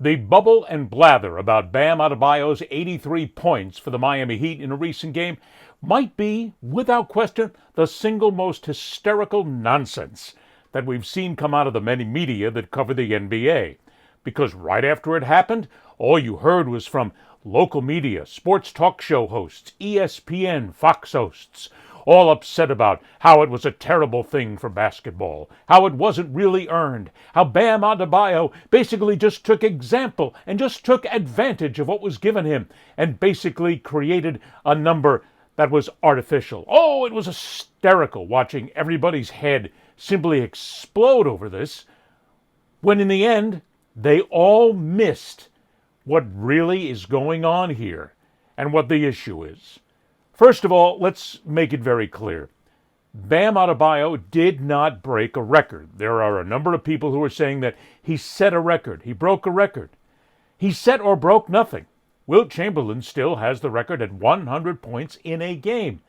The bubble and blather about Bam Adebayo's 83 points for the Miami Heat in a recent game might be, without question, the single most hysterical nonsense that we've seen come out of the many media that cover the NBA. Because right after it happened, all you heard was from local media, sports talk show hosts, ESPN, Fox hosts, all upset about how it was a terrible thing for basketball, how it wasn't really earned, how Bam Adebayo basically just took example and just took advantage of what was given him and basically created a number that was artificial. Oh, it was hysterical watching everybody's head simply explode over this, when in the end, they all missed what really is going on here and what the issue is. First of all, let's make it very clear. Bam Adebayo did not break a record. There are a number of people who are saying that he set a record. He broke a record. He set or broke nothing. Wilt Chamberlain still has the record at 100 points in a game.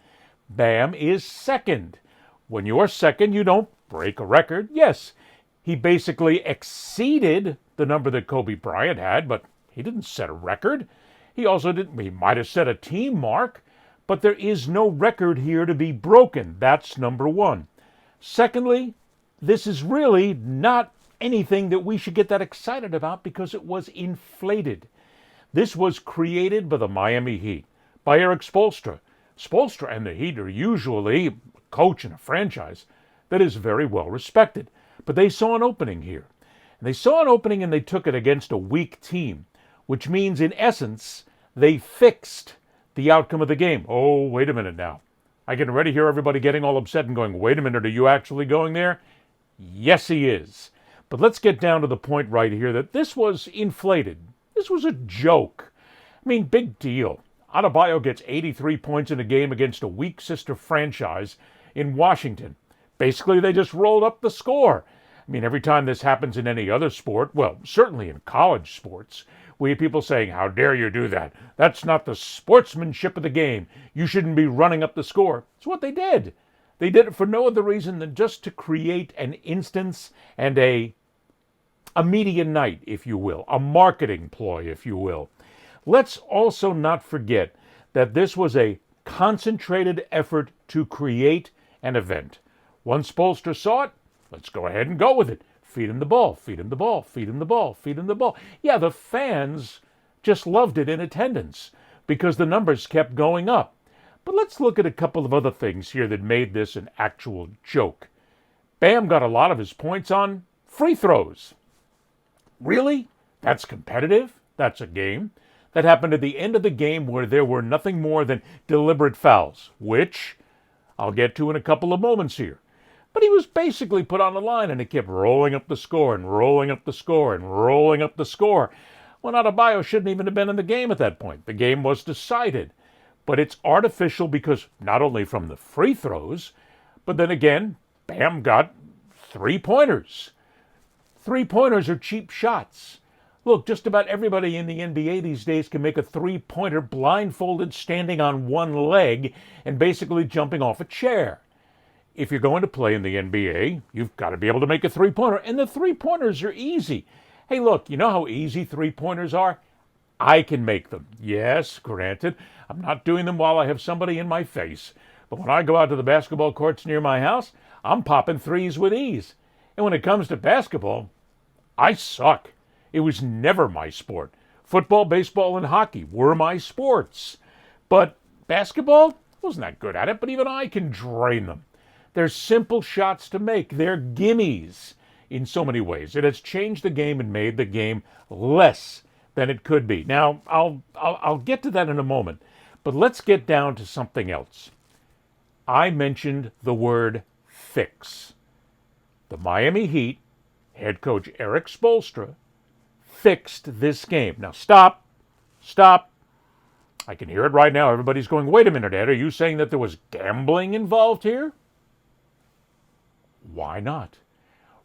Bam is second. When you're second, you don't break a record. Yes, he basically exceeded the number that Kobe Bryant had, but he didn't set a record. He might have set a team mark, but there is no record here to be broken. That's number one. Secondly, this is really not anything that we should get that excited about because it was inflated. This was created by the Miami Heat, by Eric Spoelstra. Spoelstra and the Heat are usually a coach in a franchise that is very well respected. But they saw an opening here. And they saw an opening and they took it against a weak team, which means in essence, they fixed the outcome of the game. Oh, wait a minute now. I can already hear everybody getting all upset and going, wait a minute, are you actually going there? Yes, he is. But let's get down to the point right here that this was inflated. This was a joke. I mean, big deal. Adebayo gets 83 points in a game against a weak sister franchise in Washington. Basically, they just rolled up the score. I mean, every time this happens in any other sport, well, certainly in college sports, we have people saying, how dare you do that? That's not the sportsmanship of the game. You shouldn't be running up the score. It's what they did. They did it for no other reason than just to create an instance and a media night, if you will, a marketing ploy, if you will. Let's also not forget that this was a concentrated effort to create an event. Once Spoelstra saw it, let's go ahead and go with it. Feed him the ball, feed him the ball, feed him the ball, feed him the ball. Yeah, the fans just loved it in attendance because the numbers kept going up. But let's look at a couple of other things here that made this an actual joke. Bam got a lot of his points on free throws. Really? That's competitive? That's a game? That happened at the end of the game where there were nothing more than deliberate fouls, which I'll get to in a couple of moments here. But he was basically put on the line, and it kept rolling up the score and rolling up the score and rolling up the score. When Adebayo shouldn't even have been in the game at that point. The game was decided. But it's artificial because not only from the free throws, but then again, Bam got 3-pointers. 3-pointers are cheap shots. Look, just about everybody in the NBA these days can make a 3-pointer blindfolded, standing on one leg, and basically jumping off a chair. If you're going to play in the NBA, you've got to be able to make a 3-pointer, and the 3-pointers are easy. Hey, look, you know how easy 3-pointers are? I can make them. Yes, granted, I'm not doing them while I have somebody in my face. But when I go out to the basketball courts near my house, I'm popping threes with ease. And when it comes to basketball, I suck. It was never my sport. Football, baseball, and hockey were my sports. But basketball, wasn't that good at it, but even I can drain them. They're simple shots to make. They're gimmies in so many ways. It has changed the game and made the game less than it could be. Now, I'll get to that in a moment, but let's get down to something else. I mentioned the word fix. The Miami Heat, head coach Eric Spoelstra, fixed this game. Now, stop. I can hear it right now. Everybody's going, wait a minute, Ed, are you saying that there was gambling involved here? Why not?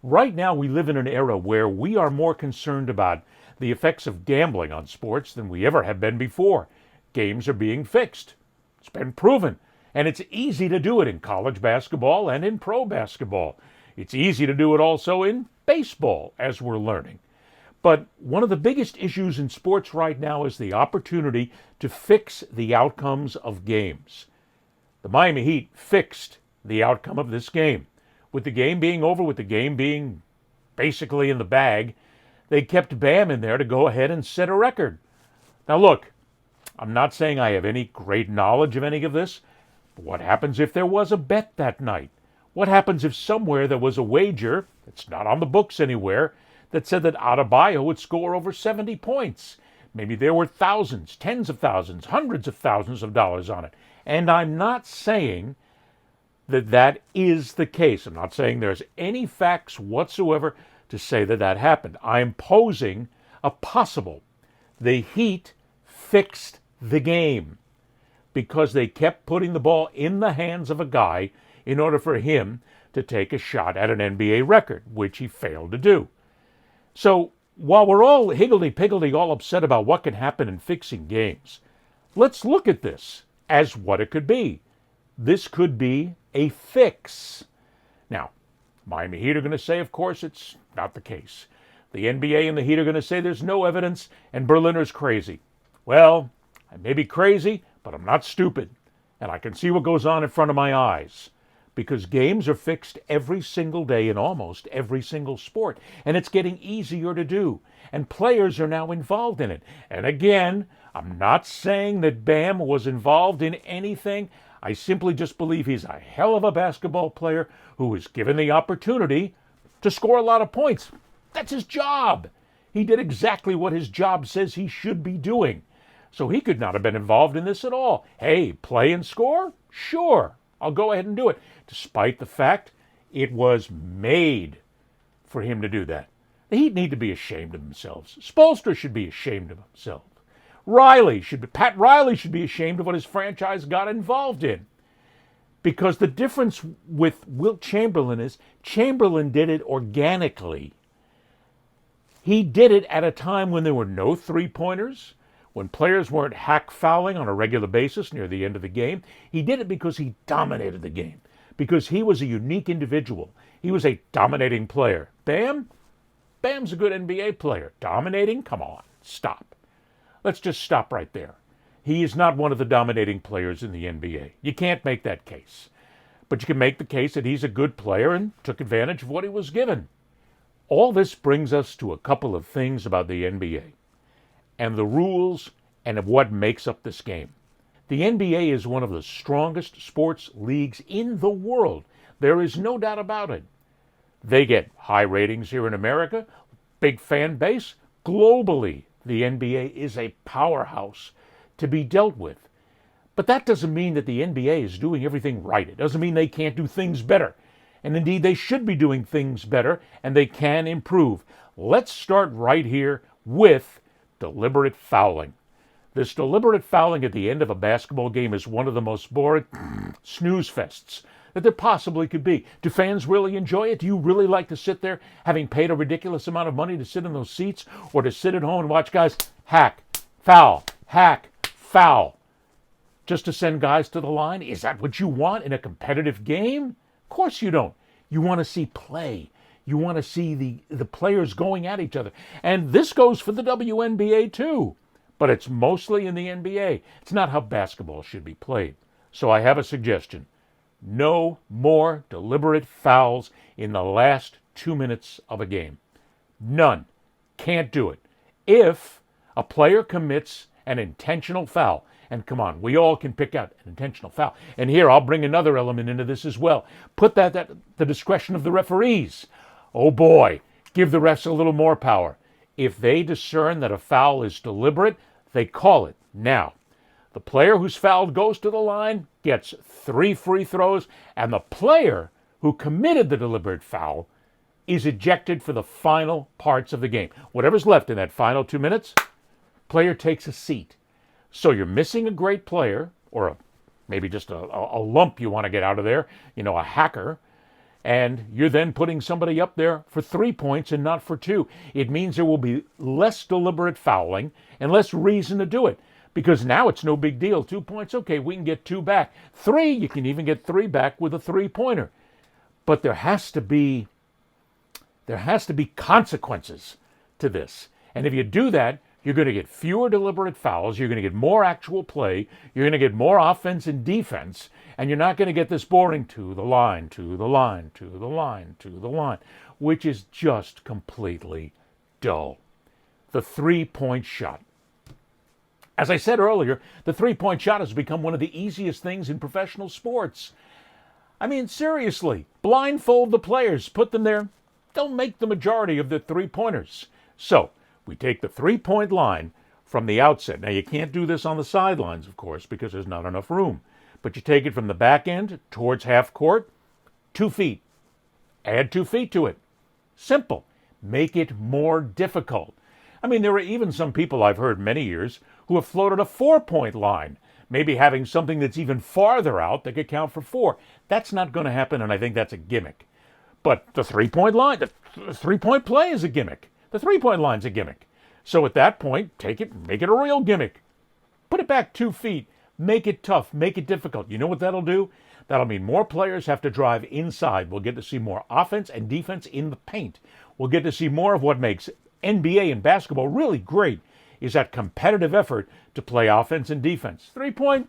Right now, we live in an era where we are more concerned about the effects of gambling on sports than we ever have been before. Games are being fixed. It's been proven. And it's easy to do it in college basketball and in pro basketball. It's easy to do it also in baseball, as we're learning. But one of the biggest issues in sports right now is the opportunity to fix the outcomes of games. The Miami Heat fixed the outcome of this game. With the game being over, with the game being basically in the bag, they kept Bam in there to go ahead and set a record. Now look, I'm not saying I have any great knowledge of any of this, but what happens if there was a bet that night? What happens if somewhere there was a wager, it's not on the books anywhere, that said that Adebayo would score over 70 points? Maybe there were thousands, tens of thousands, hundreds of thousands of dollars on it. And I'm not saying that that is the case. I'm not saying there's any facts whatsoever to say that that happened. I'm posing a possible. The Heat fixed the game because they kept putting the ball in the hands of a guy in order for him to take a shot at an NBA record, which he failed to do. So while we're all higgledy-piggledy, all upset about what can happen in fixing games, let's look at this as what it could be. This could be a fix. Now, Miami Heat are going to say, of course, it's not the case. The NBA and the Heat are going to say there's no evidence and Berliner's crazy. Well, I may be crazy, but I'm not stupid. And I can see what goes on in front of my eyes. Because games are fixed every single day in almost every single sport. And it's getting easier to do. And players are now involved in it. And again, I'm not saying that Bam was involved in anything. I simply just believe he's a hell of a basketball player who was given the opportunity to score a lot of points. That's his job. He did exactly what his job says he should be doing. So he could not have been involved in this at all. Hey, play and score? Sure, I'll go ahead and do it. Despite the fact it was made for him to do that. The Heat need to be ashamed of themselves. Spoelstra should be ashamed of himself. Pat Riley should be ashamed of what his franchise got involved in. Because the difference with Wilt Chamberlain is Chamberlain did it organically. He did it at a time when there were no three-pointers, when players weren't hack fouling on a regular basis near the end of the game. He did it because he dominated the game, because he was a unique individual. He was a dominating player. Bam's a good NBA player. Dominating? Come on, stop. Let's just stop right there. He is not one of the dominating players in the NBA. You can't make that case. But you can make the case that he's a good player and took advantage of what he was given. All this brings us to a couple of things about the NBA and the rules and of what makes up this game. The NBA is one of the strongest sports leagues in the world. There is no doubt about it. They get high ratings here in America, big fan base. Globally, the NBA is a powerhouse to be dealt with. But that doesn't mean that the NBA is doing everything right. It doesn't mean they can't do things better. And indeed, they should be doing things better, and they can improve. Let's start right here with deliberate fouling. This deliberate fouling at the end of a basketball game is one of the most boring snooze fests that there possibly could be. Do fans really enjoy it? Do you really like to sit there having paid a ridiculous amount of money to sit in those seats, or to sit at home and watch guys hack, foul, just to send guys to the line? Is that what you want in a competitive game? Of course you don't. You want to see play. You want to see the players going at each other. And this goes for the WNBA too. But it's mostly in the NBA. It's not how basketball should be played. So I have a suggestion. No more deliberate fouls in the last 2 minutes of a game. None. Can't do it. If a player commits an intentional foul, and come on, we all can pick out an intentional foul. And here, I'll bring another element into this as well. Put that at the discretion of the referees. Oh boy, give the refs a little more power. If they discern that a foul is deliberate, they call it. Now, the player who's fouled goes to the line, gets 3 free throws, and the player who committed the deliberate foul is ejected for the final parts of the game. Whatever's left in that final 2 minutes, player takes a seat. So you're missing a great player, or maybe just a lump you want to get out of there, a hacker, and you're then putting somebody up there for 3 points and not for 2. It means there will be less deliberate fouling and less reason to do it, because now it's no big deal. 2 points, okay, we can get 2 back. 3, you can even get 3 back with a 3-pointer. But there has to be consequences to this. And if you do that, you're going to get fewer deliberate fouls, you're going to get more actual play, you're going to get more offense and defense, and you're not going to get this boring to the line, to the line, to the line, to the line, which is just completely dull. The three-point shot. As I said earlier, the three-point shot has become one of the easiest things in professional sports. I mean, seriously, blindfold the players, put them there. They'll make the majority of the three-pointers. So, we take the three-point line from the outset. Now, you can't do this on the sidelines, of course, because there's not enough room. But you take it from the back end towards half court, 2 feet. Add 2 feet to it. Simple. Make it more difficult. I mean, there are even some people I've heard many years who have floated a 4-point line, maybe having something that's even farther out that could count for 4. That's not going to happen, and I think that's a gimmick. But the three-point line, the three-point play is a gimmick. The three-point line's a gimmick. So at that point, take it, make it a real gimmick. Put it back 2 feet. Make it tough. Make it difficult. You know what that'll do? That'll mean more players have to drive inside. We'll get to see more offense and defense in the paint. We'll get to see more of what makes NBA and basketball really great, is that competitive effort to play offense and defense. 3-point,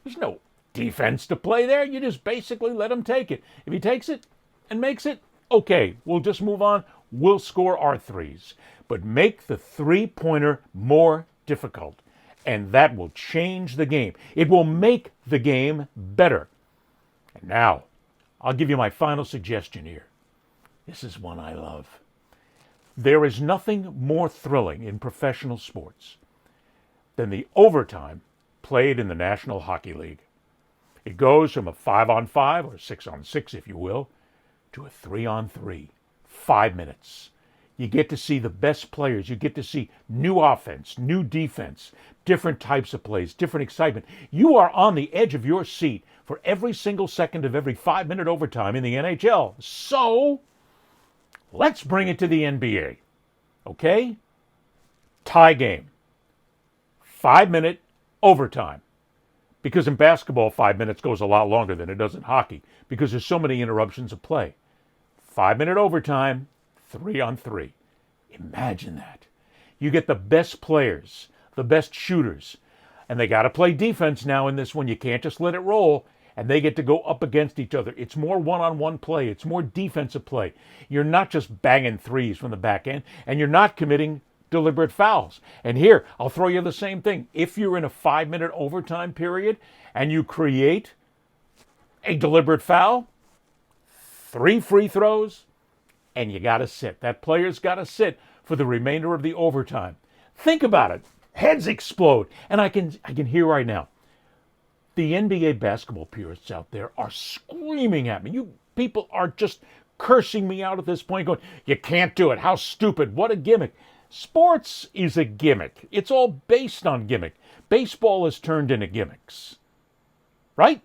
there's no defense to play there. You just basically let him take it. If he takes it and makes it, okay, we'll just move on. We'll score our threes. But make the three-pointer more difficult, and that will change the game. It will make the game better. And now, I'll give you my final suggestion here. This is one I love. There is nothing more thrilling in professional sports than the overtime played in the National Hockey League. It goes from a 5-on-5, or 6-on-6 if you will, to a 3-on-3, 5 minutes. You get to see the best players. You get to see new offense, new defense, different types of plays, different excitement. You are on the edge of your seat for every single second of every 5-minute overtime in the NHL. So, let's bring it to the NBA. Okay? Tie game. 5-minute overtime. Because in basketball, 5 minutes goes a lot longer than it does in hockey, because there's so many interruptions of play. 5-minute overtime, 3-on-3. Imagine that. You get the best players, the best shooters, and they got to play defense now in this one. You can't just let it roll, and they get to go up against each other. It's more one-on-one play. It's more defensive play. You're not just banging threes from the back end, and you're not committing deliberate fouls. And here, I'll throw you the same thing. If you're in a 5-minute overtime period and you create a deliberate foul, 3 free throws, and you got to sit. That player's got to sit for the remainder of the overtime. Think about it. Heads explode. And I can hear right now, the NBA basketball purists out there are screaming at me. You people are just cursing me out at this point, going, you can't do it. How stupid. What a gimmick. Sports is a gimmick. It's all based on gimmick. Baseball has turned into gimmicks. Right?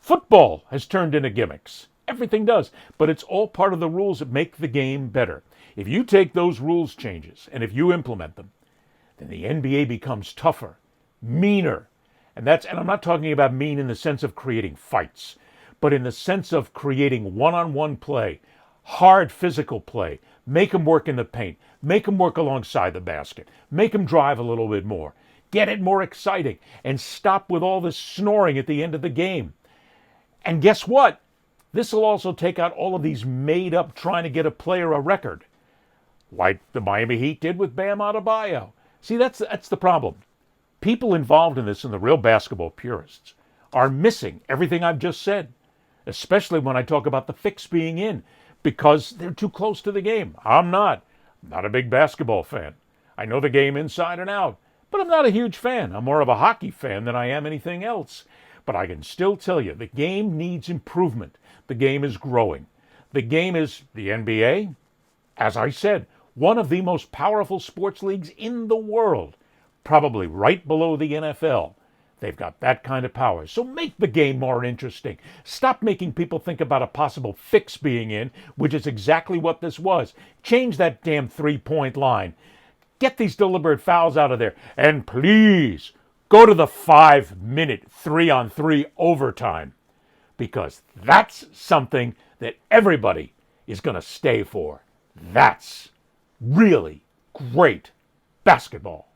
Football has turned into gimmicks. Everything does. But it's all part of the rules that make the game better. If you take those rules changes and if you implement them, then the NBA becomes tougher, meaner. And I'm not talking about mean in the sense of creating fights, but in the sense of creating one-on-one play, hard physical play. Make them work in the paint. Make them work alongside the basket. Make them drive a little bit more. Get it more exciting. And stop with all this snoring at the end of the game. And guess what? This will also take out all of these made-up trying to get a player a record, like the Miami Heat did with Bam Adebayo. See, that's the problem. People involved in this, and the real basketball purists, are missing everything I've just said, especially when I talk about the fix being in, because they're too close to the game. I'm not a big basketball fan. I know the game inside and out, but I'm not a huge fan. I'm more of a hockey fan than I am anything else. But I can still tell you, the game needs improvement. The game is growing. The game is the NBA, as I said, one of the most powerful sports leagues in the world, probably right below the NFL. They've got that kind of power. So make the game more interesting. Stop making people think about a possible fix being in, which is exactly what this was. Change that damn 3-point line. Get these deliberate fouls out of there. And please, go to the 5-minute 3-on-3 overtime. Because that's something that everybody is going to stay for. That's really great basketball.